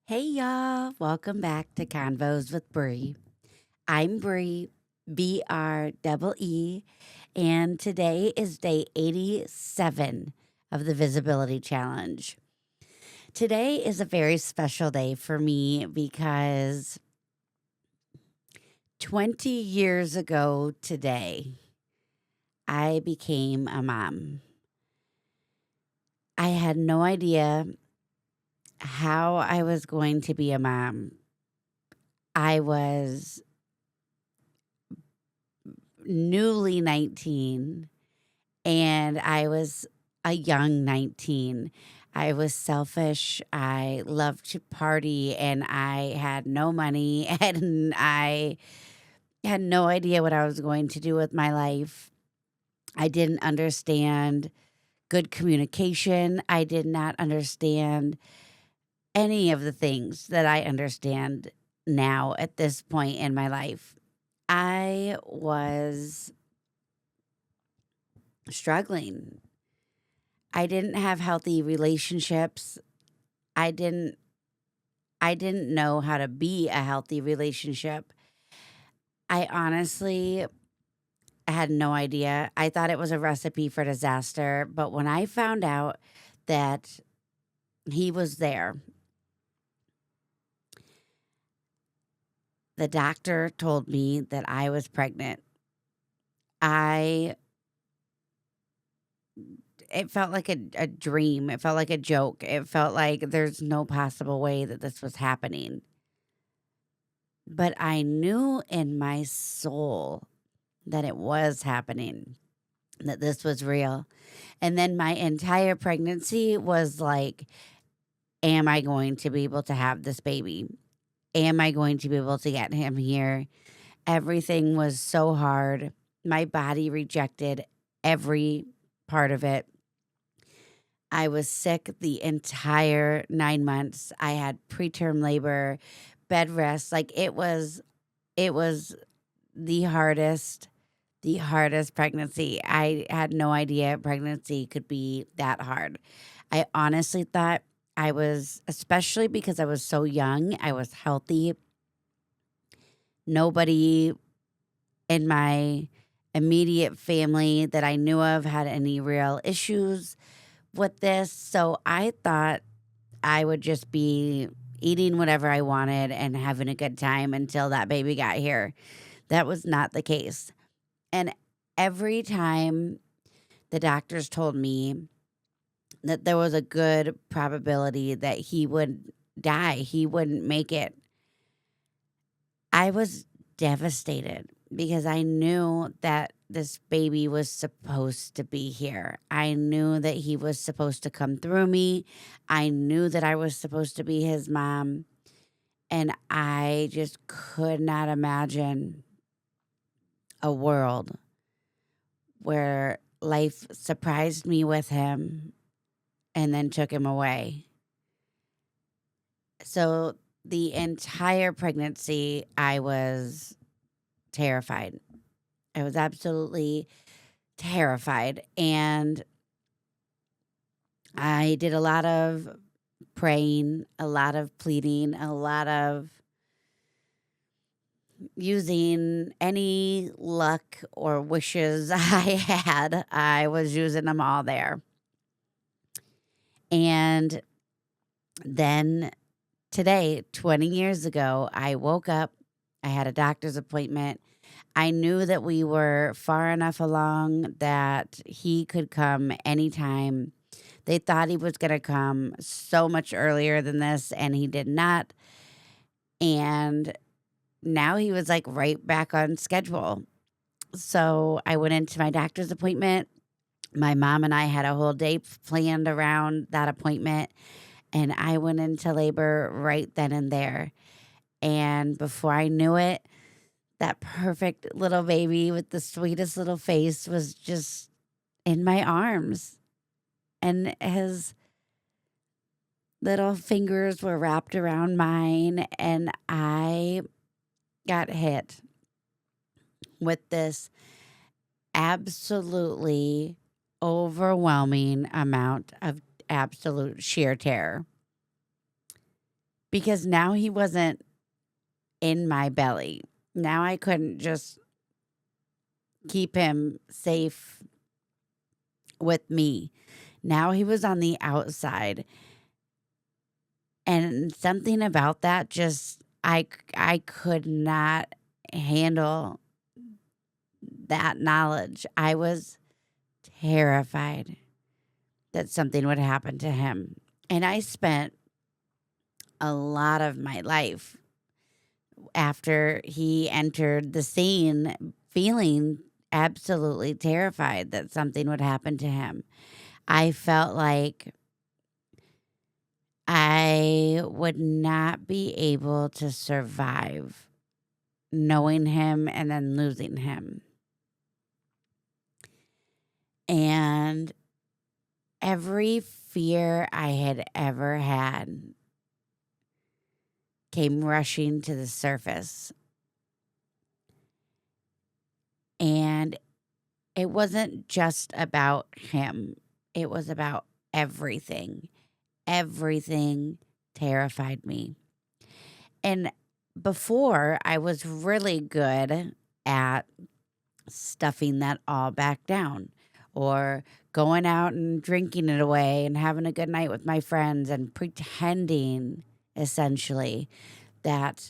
Hey y'all, welcome back to Convos with Bree. I'm Bree, BREE, and today is day 87 of the Visibility Challenge. Today is a very special day for me because 20 years ago today, I became a mom. I had no idea how I was going to be a mom. I was newly 19 and I was a young 19. I was selfish. I loved to party and I had no money and I had no idea what I was going to do with my life. I didn't understand good communication. I did not understand any of the things that I understand now at this point in my life. I was struggling. I didn't have healthy relationships. I didn't I didn't know how to be a healthy relationship. I honestly had no idea. I thought it was a recipe for disaster, but when I found out that he was there, the doctor told me that I was pregnant. I It felt like a dream. It felt like a joke. It felt like there's no possible way that this was happening. But I knew in my soul that it was happening, that this was real. And then my entire pregnancy was like, am I going to be able to have this baby? Am I going to be able to get him here? Everything was so hard. My body rejected every part of it. I was sick the entire 9 months. I had preterm labor, bed rest. Like it was the hardest pregnancy. I had no idea pregnancy could be that hard. I honestly thought I was, especially because I was so young, I was healthy. Nobody in my immediate family that I knew of had any real issues with this. So I thought I would just be eating whatever I wanted and having a good time until that baby got here. That was not the case. And every time the doctors told me that there was a good probability that he would die, he wouldn't make it, I was devastated because I knew that this baby was supposed to be here. I knew that he was supposed to come through me. I knew that I was supposed to be his mom. And I just could not imagine a world where life surprised me with him and then took him away. So the entire pregnancy, I was terrified. I was absolutely terrified. And I did a lot of praying, a lot of pleading, a lot of using any luck or wishes I had. I was using them all there. And then today, 20 years ago, I woke up. I had a doctor's appointment. I knew that we were far enough along that he could come anytime. They thought he was going to come so much earlier than this, and he did not. And now he was like right back on schedule. So I went into my doctor's appointment. My mom and I had a whole day planned around that appointment, and I went into labor right then and there. And before I knew it, that perfect little baby with the sweetest little face was just in my arms. And his little fingers were wrapped around mine. And I got hit with this absolutely overwhelming amount of absolute sheer terror because now he wasn't in my belly. Now I couldn't just keep him safe with me. Now he was on the outside. And something about that just I could not handle that knowledge. I was terrified that something would happen to him. And I spent a lot of my life after he entered the scene feeling absolutely terrified that something would happen to him. I felt like I would not be able to survive knowing him and then losing him. And every fear I had ever had came rushing to the surface. And it wasn't just about him, it was about everything. Everything terrified me. And before, I was really good at stuffing that all back down or going out and drinking it away and having a good night with my friends and pretending essentially that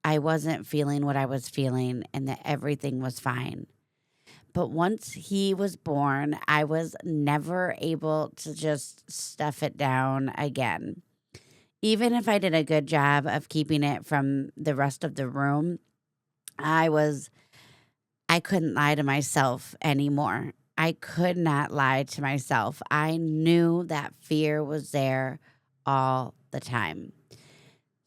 I wasn't feeling what I was feeling and that everything was fine. But once he was born, I was never able to just stuff it down again. Even if I did a good job of keeping it from the rest of the room, I couldn't lie to myself anymore. I could not lie to myself. I knew that fear was there all the time.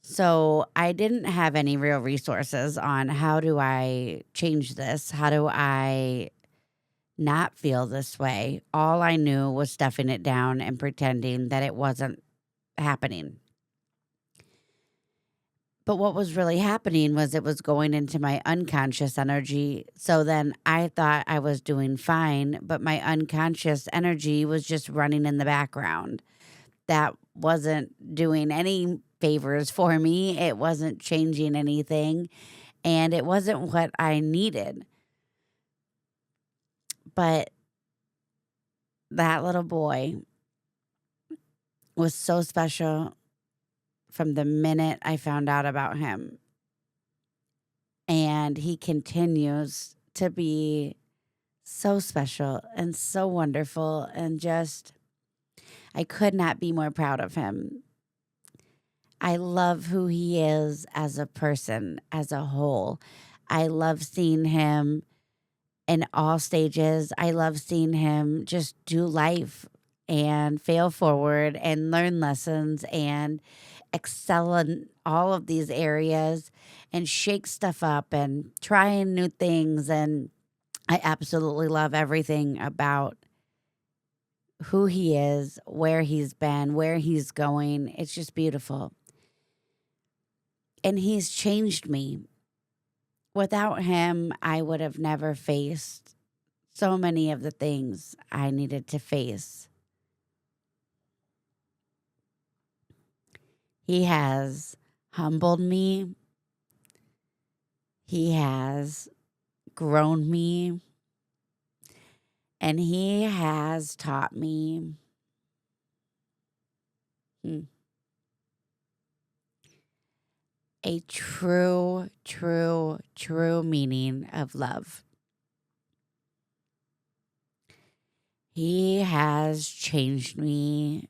So I didn't have any real resources on how do I change this? How do I not feel this way? All I knew was stuffing it down and pretending that it wasn't happening. But what was really happening was it was going into my unconscious energy. So then I thought I was doing fine, but my unconscious energy was just running in the background. That wasn't doing any favors for me. It wasn't changing anything, and it wasn't what I needed. But that little boy was so special from the minute I found out about him. And he continues to be so special and so wonderful. And just, I could not be more proud of him. I love who he is as a person, as a whole. I love seeing him in all stages. I love seeing him just do life and fail forward and learn lessons and excel in all of these areas and shake stuff up and trying new things. And I absolutely love everything about who he is, where he's been, where he's going. It's just beautiful. And he's changed me. Without him, I would have never faced so many of the things I needed to face. He has humbled me. He has grown me. And he has taught me a true, true, true meaning of love. He has changed me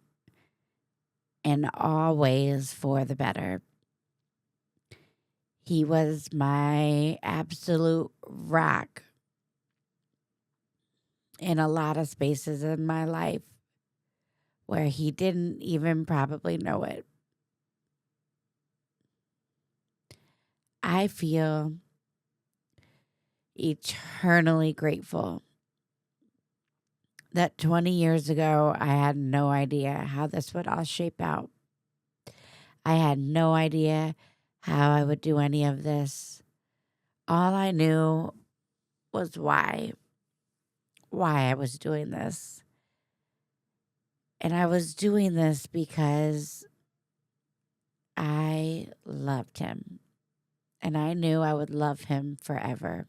in all ways for the better. He was my absolute rock in a lot of spaces in my life where he didn't even probably know it. I feel eternally grateful that 20 years ago, I had no idea how this would all shape out. I had no idea how I would do any of this. All I knew was why I was doing this. And I was doing this because I loved him, and I knew I would love him forever.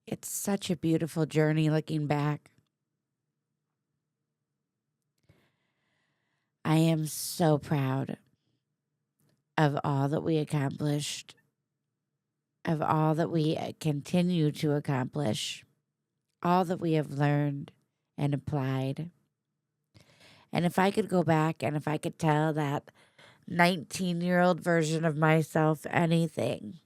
It's such a beautiful journey looking back. I am so proud of all that we accomplished, of all that we continue to accomplish, all that we have learned and applied. And if I could go back and if I could tell that 19-year-old version of myself anything,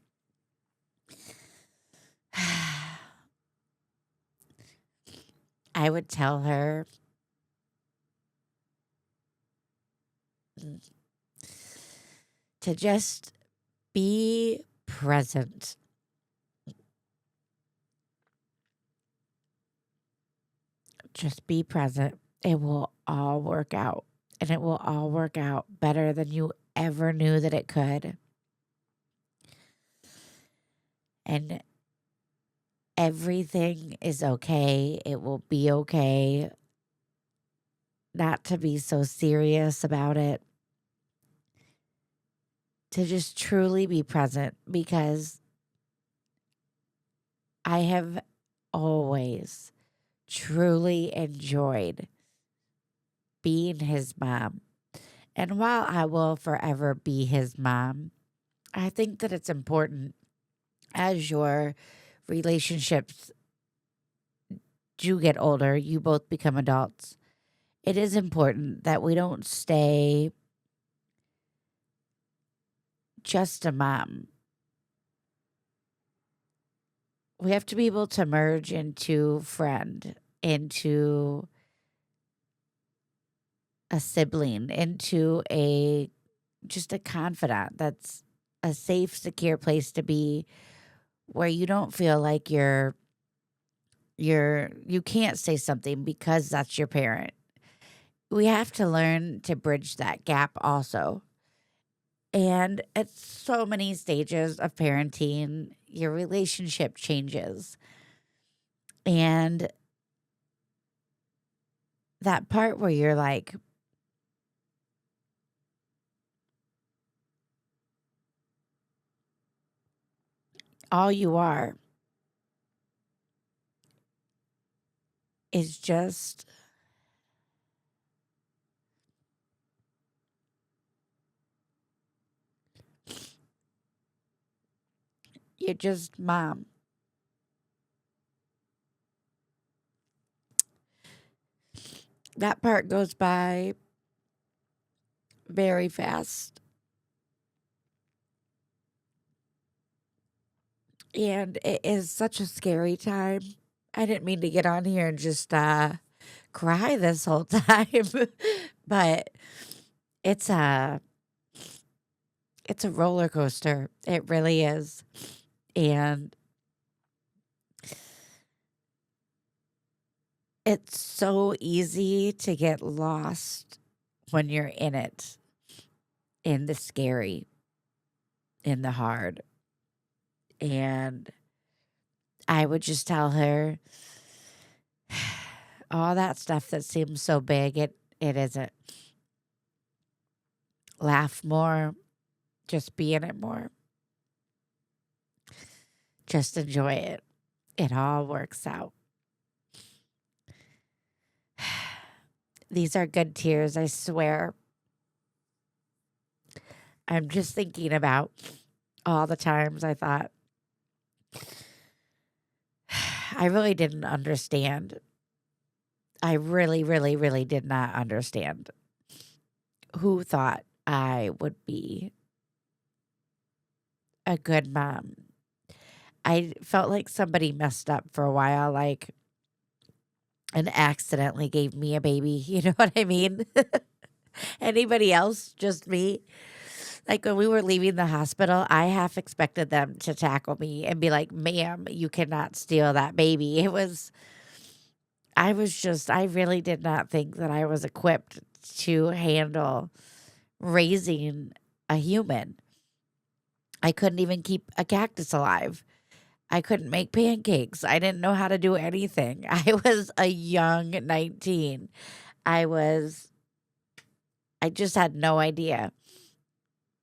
I would tell her to just be present. Just be present. It will all work out. And it will all work out better than you ever knew that it could. And everything is okay. It will be okay. Not to be so serious about it. To just truly be present, because I have always truly enjoyed being his mom. And while I will forever be his mom, I think that it's important, as your relationships do get older, you both become adults. It is important that we don't stay just a mom. We have to be able to merge into friend, into a sibling, into just a confidant that's a safe, secure place to be, where you don't feel like you can't say something because that's your parent. We have to learn to bridge that gap also. And at so many stages of parenting, your relationship changes. And that part where you're like, all you are is just you're just mom. That part goes by very fast. And it is such a scary time. I didn't mean to get on here and just cry this whole time, but it's a roller coaster. It really is. And it's so easy to get lost when you're in it, in the scary, in the hard. And I would just tell her all that stuff that seems so big, it isn't. Laugh more, just be in it more. Just enjoy it. It all works out. These are good tears, I swear. I'm just thinking about all the times I thought, I really didn't understand. I really, really, really did not understand who thought I would be a good mom. I felt like somebody messed up for a while, like, and accidentally gave me a baby. You know what I mean? Anybody else? Just me? Like when we were leaving the hospital, I half expected them to tackle me and be like, ma'am, you cannot steal that baby. I really did not think that I was equipped to handle raising a human. I couldn't even keep a cactus alive. I couldn't make pancakes. I didn't know how to do anything. I was a young 19. I was I just had no idea.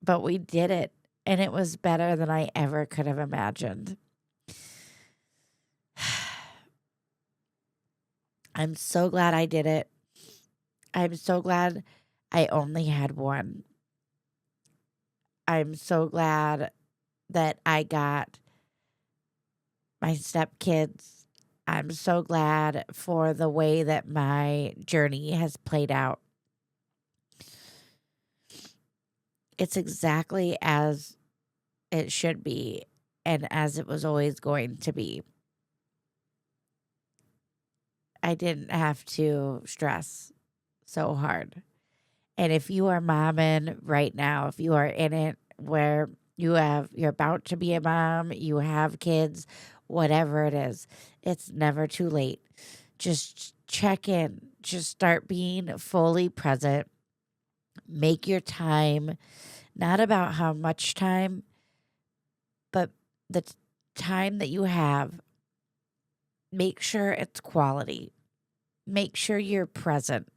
But we did it, and it was better than I ever could have imagined. I'm so glad I did it. I'm so glad I only had one. I'm so glad that I got my stepkids. I'm so glad for the way that my journey has played out. It's exactly as it should be and as it was always going to be. I didn't have to stress so hard. And if you are momming right now, if you are in it where you're about to be a mom, you have kids, whatever it is, it's never too late. Just check in, just start being fully present. Make your time not about how much time, but the time that you have, make sure it's quality. Make sure you're present.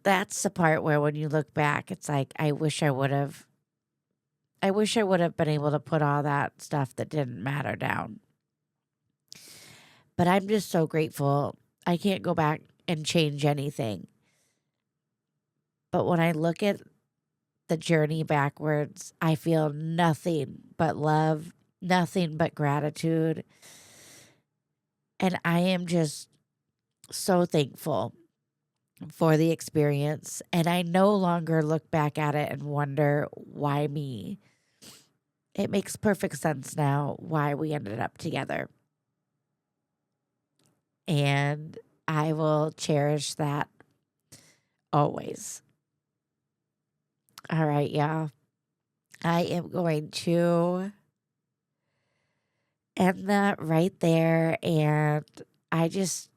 That's the part where when you look back, it's like, I wish I would have been able to put all that stuff that didn't matter down. But I'm just so grateful. I can't go back and change anything. But when I look at the journey backwards, I feel nothing but love, nothing but gratitude. And I am just so thankful for the experience. And I no longer look back at it and wonder, why me? It makes perfect sense now why we ended up together. And I will cherish that always. All right, y'all. I am going to end that right there. And I just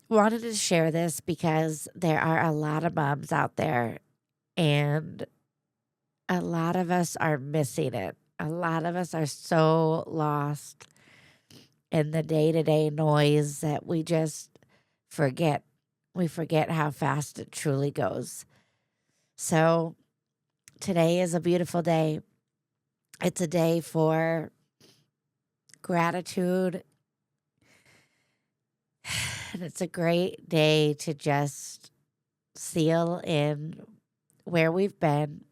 wanted to share this because there are a lot of moms out there, and a lot of us are missing it. A lot of us are so lost in the day-to-day noise that we just forget. We forget how fast it truly goes. So today is a beautiful day. It's a day for gratitude. And it's a great day to just seal in where we've been,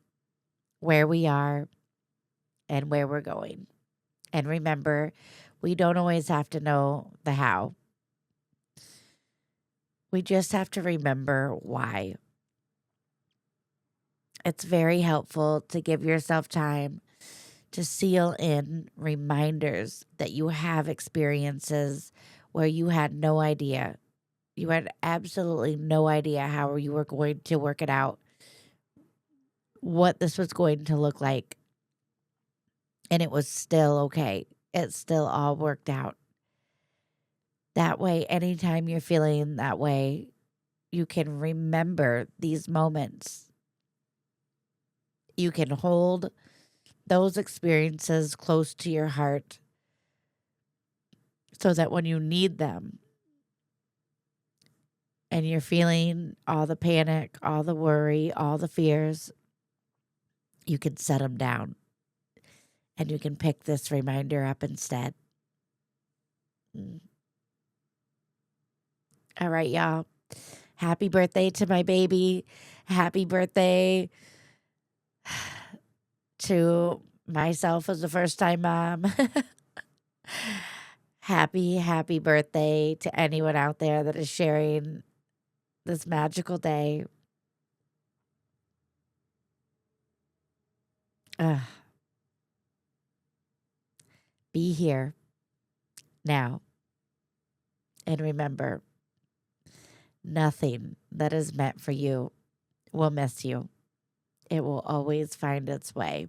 where we are, and where we're going. And remember, we don't always have to know the how. We just have to remember why. It's very helpful to give yourself time to seal in reminders that you have experiences where you had no idea. You had absolutely no idea how you were going to work it out, what this was going to look like. And it was still okay. It still all worked out. That way, anytime you're feeling that way, you can remember these moments. You can hold those experiences close to your heart so that when you need them and you're feeling all the panic, all the worry, all the fears, you can set them down and you can pick this reminder up instead. All right, y'all. Happy birthday to my baby. Happy birthday to myself as a first-time mom. Happy birthday to anyone out there that is sharing this magical day. Be here now. And remember, nothing that is meant for you will miss you. It will always find its way.